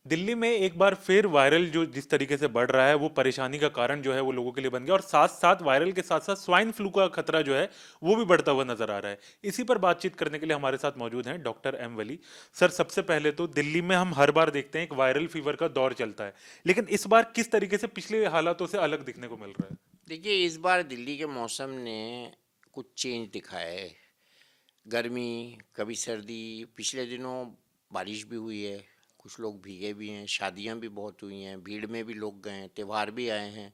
दिल्ली में एक बार फिर वायरल जो जिस तरीके से बढ़ रहा है वो परेशानी का कारण जो है वो लोगों के लिए बन गया और साथ साथ वायरल के साथ साथ स्वाइन फ्लू का खतरा जो है वो भी बढ़ता हुआ नजर आ रहा है। इसी पर बातचीत करने के लिए हमारे साथ मौजूद हैं डॉक्टर एम वली। सर, सबसे पहले तो दिल्ली में हम हर बार देखते हैं एक वायरल फीवर का दौर चलता है, लेकिन इस बार किस तरीके से पिछले हालातों से अलग दिखने को मिल रहा है? देखिए, इस बार दिल्ली के मौसम ने कुछ चेंज दिखाया है। गर्मी, कभी सर्दी, पिछले दिनों बारिश भी हुई है, कुछ लोग भीगे भी हैं, शादियां भी बहुत हुई हैं, भीड़ में भी लोग गए हैं, त्योहार भी आए हैं।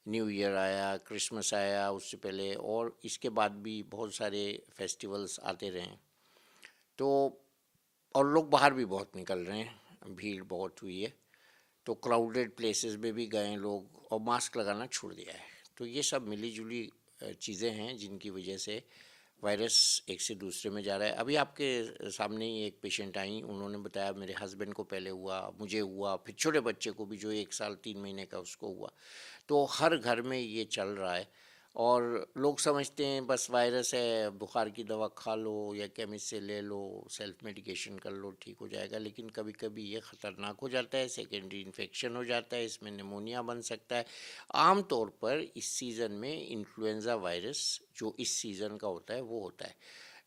न्यू ईयर आया, क्रिसमस आया उससे पहले, और इसके बाद भी बहुत सारे फेस्टिवल्स आते रहे हैं। तो और लोग बाहर भी बहुत निकल रहे हैं, भीड़ बहुत हुई है। तो क्राउडेड प्लेसेस में भी गए लोग और मास्क लगाना छोड़ दिया है। तो ये सब मिली जुली चीज़ें हैं जिनकी वजह से वायरस एक से दूसरे में जा रहा है। अभी आपके सामने ही एक पेशेंट आई, उन्होंने बताया मेरे हस्बैंड को पहले हुआ, मुझे हुआ, फिर छोटे बच्चे को भी जो 1 साल 3 महीने का उसको हुआ। तो हर घर में ये चल रहा है। और लोग समझते हैं बस वायरस है, बुखार की दवा खा लो या केमिस्ट से ले लो, सेल्फ मेडिकेशन कर लो, ठीक हो जाएगा। लेकिन कभी कभी ये ख़तरनाक हो जाता है, सेकेंडरी इन्फेक्शन हो जाता है, इसमें निमोनिया बन सकता है। आम तौर पर इस सीज़न में इन्फ्लुएंज़ा वायरस जो इस सीज़न का होता है वो होता है।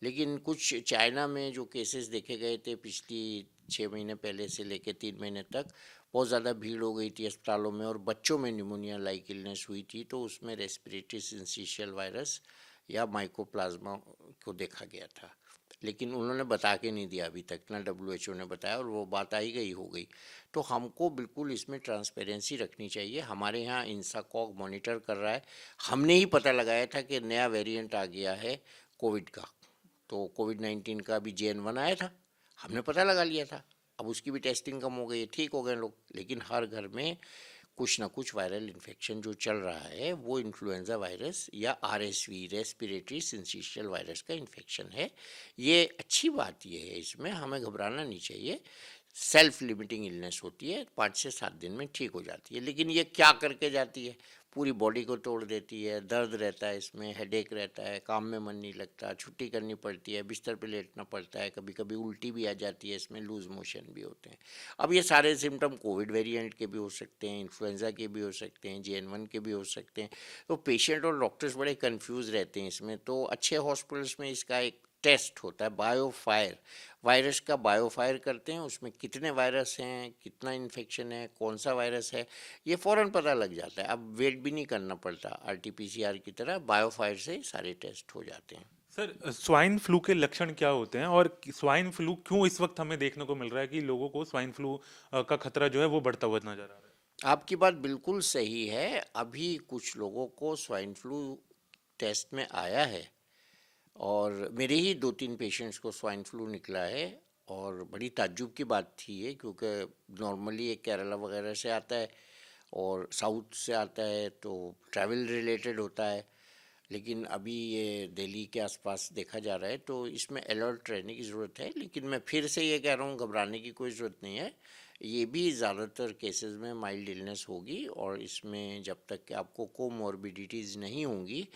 लेकिन कुछ चाइना में जो केसेस देखे गए थे पिछली 6 महीने पहले से लेकर 3 महीने तक, बहुत ज़्यादा भीड़ हो गई थी अस्पतालों में और बच्चों में निमोनिया लाइक इलनेस हुई थी। तो उसमें रेस्पिरेटरी सिंसिशियल वायरस या माइकोप्लाज्मा को देखा गया था। लेकिन उन्होंने बता के नहीं दिया अभी तक, ना WHO ने बताया, और वो बात आई गई हो गई। तो हमको बिल्कुल इसमें ट्रांसपेरेंसी रखनी चाहिए। हमारे यहाँ इंसाकॉग मॉनिटर कर रहा है। हमने ही पता लगाया था कि नया वेरिएंट आ गया है कोविड का। तो कोविड-19 का भी JN1 आया था, हमने पता लगा लिया था। अब उसकी भी टेस्टिंग कम हो गई है, ठीक हो गए लोग। लेकिन हर घर में कुछ ना कुछ वायरल इन्फेक्शन जो चल रहा है वो इन्फ्लुएंजा वायरस या RSV, रेस्पिरेटरी सिंसिशियल वायरस का इन्फेक्शन है। ये अच्छी बात ये है, इसमें हमें घबराना नहीं चाहिए। सेल्फ लिमिटिंग इलनेस होती है, 5 से 7 दिन में ठीक हो जाती है। लेकिन ये क्या करके जाती है, पूरी बॉडी को तोड़ देती है, दर्द रहता है, इसमें हेडेक रहता है, काम में मन नहीं लगता, छुट्टी करनी पड़ती है, बिस्तर पे लेटना पड़ता है, कभी कभी उल्टी भी आ जाती है, इसमें लूज मोशन भी होते हैं। अब ये सारे सिम्टम कोविड वेरिएंट के भी हो सकते हैं, इन्फ्लुएंजा के भी हो सकते हैं, JN1 के भी हो सकते हैं। तो पेशेंट और डॉक्टर्स बड़े कंफ्यूज रहते हैं इसमें। तो अच्छे हॉस्पिटल्स में इसका एक टेस्ट होता है, बायोफायर। वायरस का बायोफायर करते हैं, उसमें कितने वायरस हैं, कितना इन्फेक्शन है, कौन सा वायरस है, ये फ़ौरन पता लग जाता है। अब वेट भी नहीं करना पड़ता, RT-PCR की तरह बायोफायर से सारे टेस्ट हो जाते हैं। सर, स्वाइन फ्लू के लक्षण क्या होते हैं और स्वाइन फ्लू क्यों इस वक्त हमें देखने को मिल रहा है कि लोगों को स्वाइन फ्लू का खतरा जो है वो बढ़ता हुआ नजर आ रहा है? आपकी बात बिल्कुल सही है। अभी कुछ लोगों को स्वाइन फ्लू टेस्ट में आया है, और मेरे ही 2-3 पेशेंट्स को स्वाइन फ्लू निकला है। और बड़ी ताज्जुब की बात थी ये, क्योंकि नॉर्मली ये केरला वगैरह से आता है और साउथ से आता है, तो ट्रैवल रिलेटेड होता है। लेकिन अभी ये दिल्ली के आसपास देखा जा रहा है, तो इसमें अलर्ट रहने की ज़रूरत है। लेकिन मैं फिर से ये कह रहा हूँ, घबराने की कोई ज़रूरत नहीं है। ये भी ज़्यादातर केसेस में माइल्ड इलनेस होगी, और इसमें जब तक कि आपको कोमॉर्बिडिटीज़ नहीं होंगी,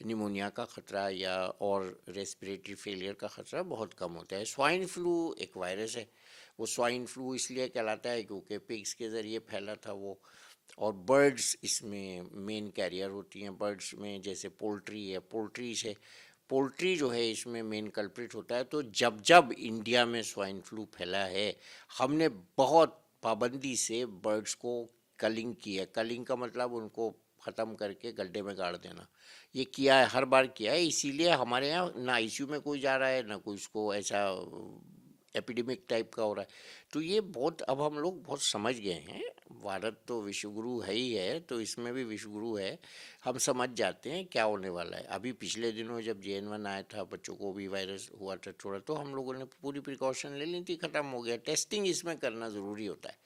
निमोनिया का ख़तरा या और रेस्पिरेटरी फेलियर का ख़तरा बहुत कम होता है। स्वाइन फ्लू एक वायरस है। वो स्वाइन फ्लू इसलिए कहलाता है क्योंकि पिग्स के ज़रिए फैला था वो। और बर्ड्स इसमें मेन कैरियर होती हैं। बर्ड्स में जैसे पोल्ट्री है, पोल्ट्री जो है इसमें मेन कल्प्रिट होता है। तो जब जब इंडिया में स्वाइन फ्लू फैला है, हमने बहुत पाबंदी से बर्ड्स को कलिंग की है। कलिंग का मतलब उनको ख़त्म करके गड्ढे में गाड़ देना। ये किया है, हर बार किया है। इसीलिए हमारे यहाँ ना ICU में कोई जा रहा है, ना कोई इसको ऐसा एपिडेमिक टाइप का हो रहा है। तो ये बहुत, अब हम लोग बहुत समझ गए हैं। भारत तो विश्वगुरु है ही है, तो इसमें भी विश्वगुरु है। हम समझ जाते हैं क्या होने वाला है। अभी पिछले दिनों जब JN1 आया था, बच्चों को भी वायरस हुआ था थोड़ा, तो हम लोगों ने पूरी प्रिकॉशन ले ली थी, ख़त्म हो गया। टेस्टिंग इसमें करना ज़रूरी होता है।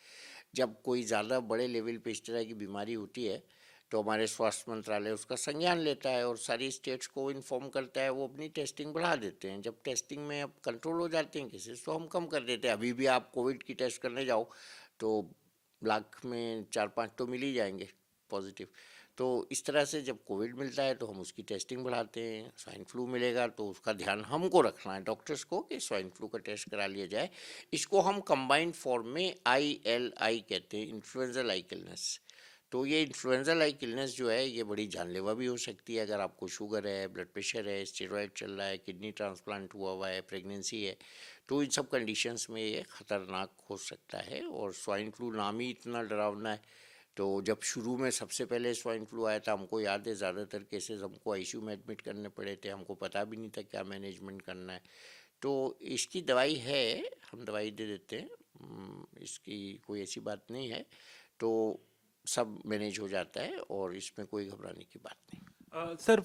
जब कोई ज़्यादा बड़े लेवल पे इस तरह की बीमारी होती है, तो हमारे स्वास्थ्य मंत्रालय उसका संज्ञान लेता है और सारी स्टेट्स को इन्फॉर्म करता है। वो अपनी टेस्टिंग बढ़ा देते हैं। जब टेस्टिंग में अब कंट्रोल हो जाते हैं केसेस, तो हम कम कर देते हैं। अभी भी आप कोविड की टेस्ट करने जाओ तो लाख में 4-5 तो मिल ही जाएंगे पॉजिटिव। तो इस तरह से जब कोविड मिलता है तो हम उसकी टेस्टिंग बढ़ाते हैं, स्वाइन फ्लू मिलेगा तो उसका ध्यान हमको रखना है डॉक्टर्स को कि स्वाइन फ्लू का टेस्ट करा लिया जाए। इसको हम कंबाइंड फॉर्म में ILI कहते हैं, इन्फ्लुएंजा लाइक इलनेस। तो ये इन्फ्लुएंजा लाइक इलनेस जो है ये बड़ी जानलेवा भी हो सकती है अगर आपको शुगर है, ब्लड प्रेशर है, स्टेरॉयड चल रहा है, किडनी ट्रांसप्लांट हुआ है, प्रेगनेंसी है। तो इन सब कंडीशंस में ये ख़तरनाक हो सकता है। और स्वाइन फ्लू नाम ही इतना डरावना है। तो जब शुरू में सबसे पहले स्वाइन फ्लू आया था, हमको याद है ज़्यादातर केसेस हमको ICU में एडमिट करने पड़े थे, हमको पता भी नहीं था क्या मैनेजमेंट करना है। तो इसकी दवाई है, हम दवाई दे देते हैं, इसकी कोई ऐसी बात नहीं है। तो सब मैनेज हो जाता है और इसमें कोई घबराने की बात नहीं। सर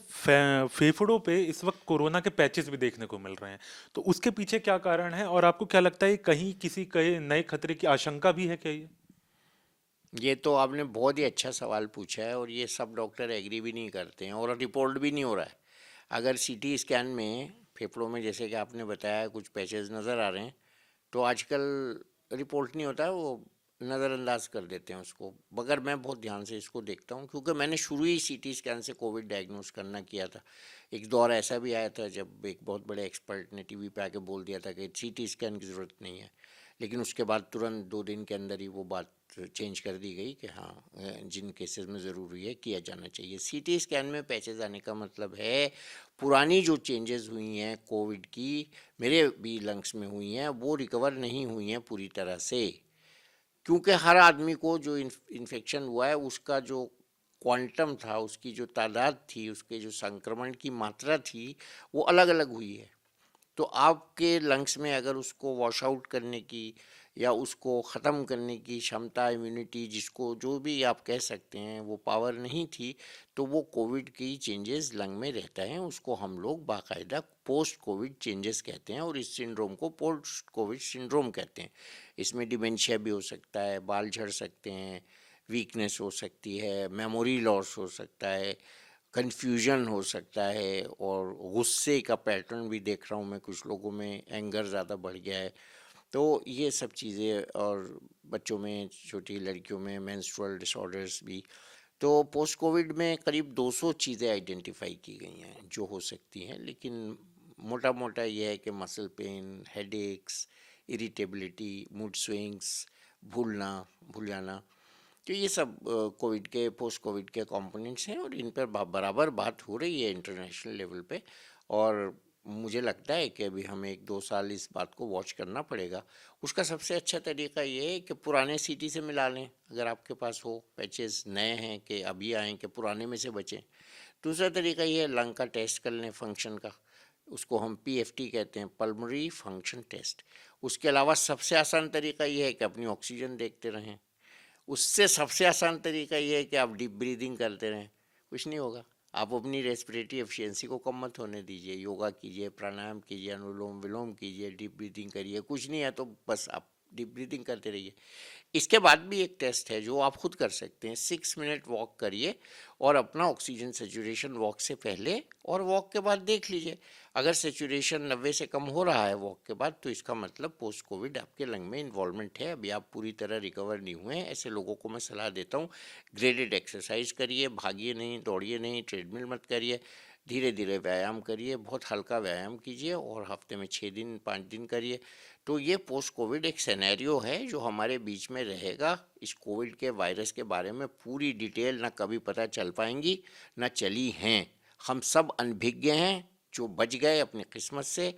फेफड़ों पे इस वक्त कोरोना के पैचेस भी देखने को मिल रहे हैं, तो उसके पीछे क्या कारण है और आपको क्या लगता है कहीं किसी कहे नए खतरे की आशंका भी है क्या ये तो आपने बहुत ही अच्छा सवाल पूछा है और ये सब डॉक्टर एग्री भी नहीं करते हैं और रिपोर्ट भी नहीं हो रहा है। अगर CT स्कैन में फेफड़ों में जैसे कि आपने बताया कुछ पैचेस नज़र आ रहे हैं तो आजकल रिपोर्ट नहीं होता है, वो नज़रअंदाज कर देते हैं उसको। मगर मैं बहुत ध्यान से इसको देखता हूँ क्योंकि मैंने शुरू ही CT स्कैन से कोविड डायग्नोस करना किया था। एक दौर ऐसा भी आया था जब एक बहुत बड़े एक्सपर्ट ने TV पे आके बोल दिया था कि CT स्कैन की ज़रूरत नहीं है, लेकिन उसके बाद तुरंत 2 दिन के अंदर ही वो बात चेंज कर दी गई कि हाँ, जिन केसेस में ज़रूरी है किया जाना चाहिए। CT स्कैन में पैचेज आने का मतलब है पुरानी जो चेंजेस हुई हैं कोविड की, मेरे भी लंग्स में हुई हैं, वो रिकवर नहीं हुई हैं पूरी तरह से। क्योंकि हर आदमी को जो इन्फेक्शन हुआ है उसका जो क्वांटम था, उसकी जो तादाद थी, उसके जो संक्रमण की मात्रा थी, वो अलग अलग हुई है। तो आपके लंग्स में अगर उसको वॉश आउट करने की या उसको ख़त्म करने की क्षमता, इम्यूनिटी, जिसको जो भी आप कह सकते हैं, वो पावर नहीं थी, तो वो कोविड की चेंजेस लंग में रहता है। उसको हम लोग बाकायदा पोस्ट कोविड चेंजेस कहते हैं और इस सिंड्रोम को पोस्ट कोविड सिंड्रोम कहते हैं। इसमें डिमेंशिया भी हो सकता है, बाल झड़ सकते हैं, वीकनेस हो सकती है, मेमोरी लॉस हो सकता है, कन्फ्यूजन हो सकता है और गुस्से का पैटर्न भी देख रहा हूँ मैं कुछ लोगों में, एंगर ज़्यादा बढ़ गया है। तो ये सब चीज़ें, और बच्चों में, छोटी लड़कियों में मेंस्ट्रुअल डिसऑर्डर्स भी। तो पोस्ट कोविड में करीब 200 चीज़ें आइडेंटिफाई की गई हैं जो हो सकती हैं, लेकिन मोटा मोटा ये है कि muscle pain, headaches, irritability, mood swings, भूल जाना, तो ये सब कोविड के, पोस्ट कोविड के कंपोनेंट्स हैं और इन पर बराबर बात हो रही है इंटरनेशनल लेवल पे। और मुझे लगता है कि अभी हमें 1-2 साल इस बात को वॉच करना पड़ेगा। उसका सबसे अच्छा तरीका ये है कि पुराने CT से मिला लें अगर आपके पास हो, पैचेस नए हैं कि अभी आए कि पुराने में से बचें। दूसरा तरीका ये है लंग का टेस्ट कर लें, फंक्शन का, उसको हम PFT कहते हैं, पल्मोनरी फंक्शन टेस्ट। उसके अलावा सबसे आसान तरीका ये है कि अपनी ऑक्सीजन देखते रहें। उससे सबसे आसान तरीका ये है कि आप डीप ब्रीदिंग करते रहें, कुछ नहीं होगा। आप अपनी रेस्पिरेटरी एफिशिएंसी को कम मत होने दीजिए, योगा कीजिए, प्राणायाम कीजिए, अनुलोम विलोम कीजिए, डीप ब्रीदिंग करिए, कुछ नहीं है तो बस आप डीप ब्रीदिंग करते रहिए। इसके बाद भी एक टेस्ट है जो आप खुद कर सकते हैं, 6 मिनट वॉक करिए और अपना ऑक्सीजन सेचुरेशन वॉक से पहले और वॉक के बाद देख लीजिए। अगर सेचुरेशन 90 से कम हो रहा है वॉक के बाद, तो इसका मतलब पोस्ट कोविड आपके लंग में इन्वॉल्वमेंट है, अभी आप पूरी तरह रिकवर नहीं हुए हैं। ऐसे लोगों को मैं सलाह देता हूँ, ग्रेडेड एक्सरसाइज करिए, भागिए नहीं, दौड़िए नहीं, ट्रेडमिल मत करिए, धीरे धीरे व्यायाम करिए, बहुत हल्का व्यायाम कीजिए और हफ्ते में 6 दिन 5 दिन करिए। तो ये पोस्ट कोविड एक सिनेरियो है जो हमारे बीच में रहेगा। इस कोविड के वायरस के बारे में पूरी डिटेल ना कभी पता चल पाएंगी ना चली हैं। हम सब अनभिज्ञ हैं, जो बच गए अपनी किस्मत से,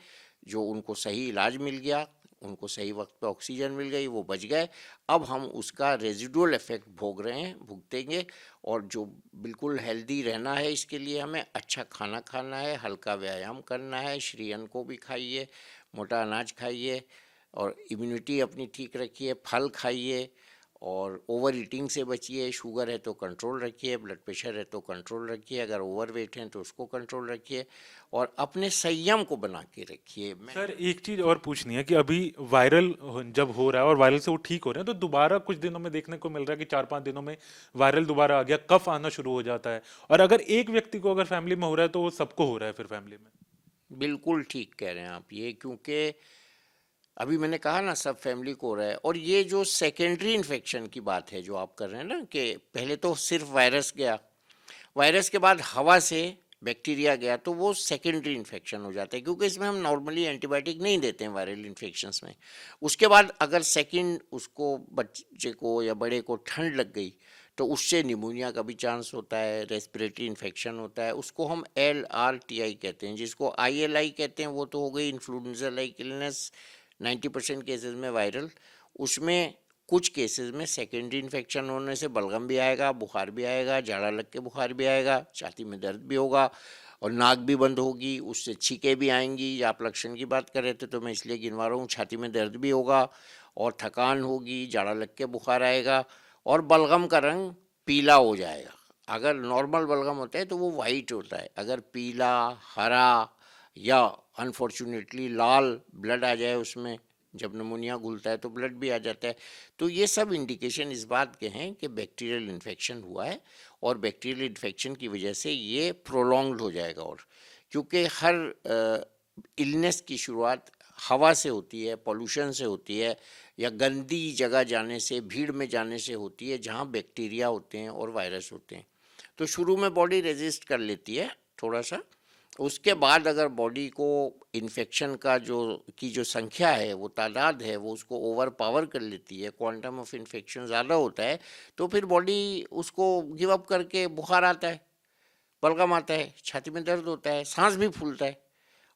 जो उनको सही इलाज मिल गया, उनको सही वक्त पे ऑक्सीजन मिल गई, वो बच गए। अब हम उसका रेजिडुअल इफेक्ट भोग रहे हैं, भुगतेंगे। और जो बिल्कुल हेल्दी रहना है, इसके लिए हमें अच्छा खाना खाना है, हल्का व्यायाम करना है, श्री अन्न को भी खाइए, मोटा अनाज खाइए और इम्यूनिटी अपनी ठीक रखिए, फल खाइए और ओवर ईटिंग से बचिए। शुगर है तो कंट्रोल रखिए, ब्लड प्रेशर है तो कंट्रोल रखिए, अगर ओवर वेट हैं तो उसको कंट्रोल रखिए और अपने संयम को बना के रखिए। सर एक चीज और पूछनी है कि अभी वायरल जब हो रहा है और वायरल से वो ठीक हो रहे हैं, तो दोबारा कुछ दिनों में देखने को मिल रहा है कि 4-5 दिनों में वायरल दोबारा आ गया, कफ आना शुरू हो जाता है, और अगर एक व्यक्ति को अगर फैमिली में हो रहा है तो वो सबको हो रहा है फिर फैमिली में। बिल्कुल ठीक कह रहे हैं आप ये, क्योंकि अभी मैंने कहा ना सब फैमिली को हो रहा है। और ये जो सेकेंडरी इन्फेक्शन की बात है जो आप कर रहे हैं ना, कि पहले तो सिर्फ वायरस गया, वायरस के बाद हवा से बैक्टीरिया गया तो वो सेकेंडरी इन्फेक्शन हो जाता है, क्योंकि इसमें हम नॉर्मली एंटीबायोटिक नहीं देते हैं वायरल इन्फेक्शंस में। उसके बाद अगर सेकंड उसको बच्चे को या बड़े को ठंड लग गई तो उससे निमोनिया का भी चांस होता है, रेस्पिरेटरी इन्फेक्शन होता है, उसको हम LRTI कहते हैं। जिसको ILI कहते हैं वो तो हो गई इन्फ्लुएंजा लाइक इलनेस, 90% केसेस में वायरल। उसमें कुछ केसेस में सेकेंडरी इन्फेक्शन होने से बलगम भी आएगा, बुखार भी आएगा, झाड़ा लग के बुखार भी आएगा, छाती में दर्द भी होगा और नाक भी बंद होगी, उससे छींकें भी आएंगी। या आप लक्षण की बात कर रहे थे तो मैं इसलिए गिनवा रहा हूँ, छाती में दर्द भी होगा और थकान होगी, झाड़ा लग के बुखार आएगा और बलगम का रंग पीला हो जाएगा। अगर नॉर्मल बलगम होता है तो वो वाइट होता है, अगर पीला, हरा या अनफॉर्चुनेटली लाल ब्लड आ जाए उसमें, जब नमूनिया घुलता है तो ब्लड भी आ जाता है, तो ये सब इंडिकेशन इस बात के हैं कि बैक्टीरियल इन्फेक्शन हुआ है और बैक्टीरियल इन्फेक्शन की वजह से ये प्रोलॉन्ग्ड हो जाएगा। और क्योंकि हर इलनेस की शुरुआत हवा से होती है, पॉल्यूशन से होती है या गंदी जगह जाने से, भीड़ में जाने से होती है जहाँ बैक्टीरिया होते हैं और वायरस होते हैं। तो शुरू में बॉडी रेजिस्ट कर लेती है थोड़ा सा, उसके बाद अगर बॉडी को इन्फेक्शन का जो संख्या है, वो तादाद है, वो उसको ओवर पावर कर लेती है, क्वांटम ऑफ इन्फेक्शन ज़्यादा होता है, तो फिर बॉडी उसको गिव अप करके बुखार आता है, बलगम आता है, छाती में दर्द होता है, सांस भी फूलता है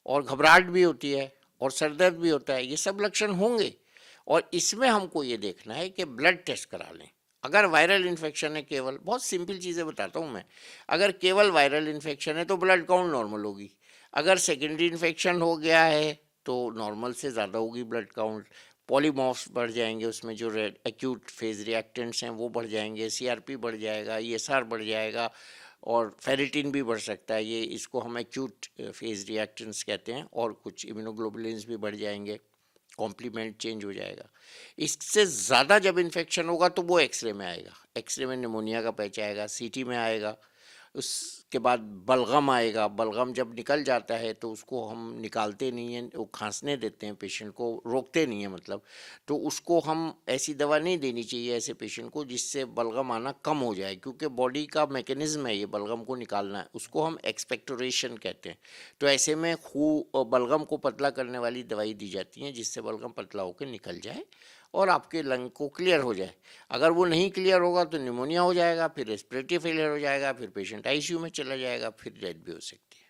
और घबराहट भी होती है और सर दर्द भी होता है। ये सब लक्षण होंगे और इसमें हमको ये देखना है कि ब्लड टेस्ट करा लें। अगर वायरल इन्फेक्शन है, केवल बहुत सिंपल चीज़ें बताता हूँ मैं, अगर केवल वायरल इन्फेक्शन है तो ब्लड काउंट नॉर्मल होगी। अगर सेकेंडरी इन्फेक्शन हो गया है तो नॉर्मल से ज़्यादा होगी ब्लड काउंट, पॉलीमॉर्फ्स बढ़ जाएंगे, उसमें जो एक्यूट फेज रिएक्टेंट्स हैं वो बढ़ जाएंगे, CRP बढ़ जाएगा, ESR बढ़ जाएगा और फेरिटिन भी बढ़ सकता है, ये इसको हम एक्यूट फेज रिएक्टेंट्स कहते हैं, और कुछ इम्यूनोग्लोबुलिन्स भी बढ़ जाएंगे, कॉम्प्लीमेंट चेंज हो जाएगा। इससे ज़्यादा जब इन्फेक्शन होगा तो वो एक्सरे में आएगा, एक्सरे में निमोनिया का पैच आएगा, CT में आएगा, उसके बाद बलगम आएगा। बलगम जब निकल जाता है तो उसको हम निकालते नहीं हैं, वो खांसने देते हैं पेशेंट को, रोकते नहीं हैं मतलब, तो उसको हम ऐसी दवा नहीं देनी चाहिए ऐसे पेशेंट को जिससे बलगम आना कम हो जाए, क्योंकि बॉडी का मैकेनिज्म है ये बलगम को निकालना है, उसको हम एक्सपेक्टोरेशन कहते हैं। तो ऐसे में बलगम को पतला करने वाली दवाई दी जाती है जिससे बलगम पतला होकर निकल जाए और आपके लंग को क्लियर हो जाए। अगर वो नहीं क्लियर होगा तो निमोनिया हो जाएगा, फिर रेस्पिरेटरी फेलियर हो जाएगा, फिर पेशेंट ICU में चला जाएगा, फिर डेथ भी हो सकती है।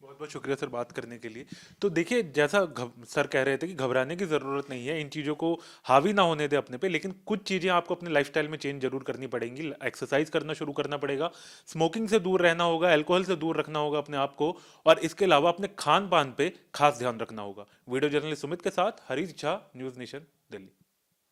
बहुत बहुत शुक्रिया सर बात करने के लिए। तो देखिए, जैसा सर कह रहे थे कि घबराने की ज़रूरत नहीं है, इन चीज़ों को हावी ना होने दें अपने पे, लेकिन कुछ चीज़ें आपको अपने लाइफस्टाइल में चेंज जरूर करनी पड़ेंगी। एक्सरसाइज करना शुरू करना पड़ेगा, स्मोकिंग से दूर रहना होगा, अल्कोहल से दूर रखना होगा अपने आप को, और इसके अलावा अपने खान पान पे खास ध्यान रखना होगा। वीडियो जर्नलिस्ट सुमित के साथ हरीश झा, न्यूज़ नेशन, दिल्ली।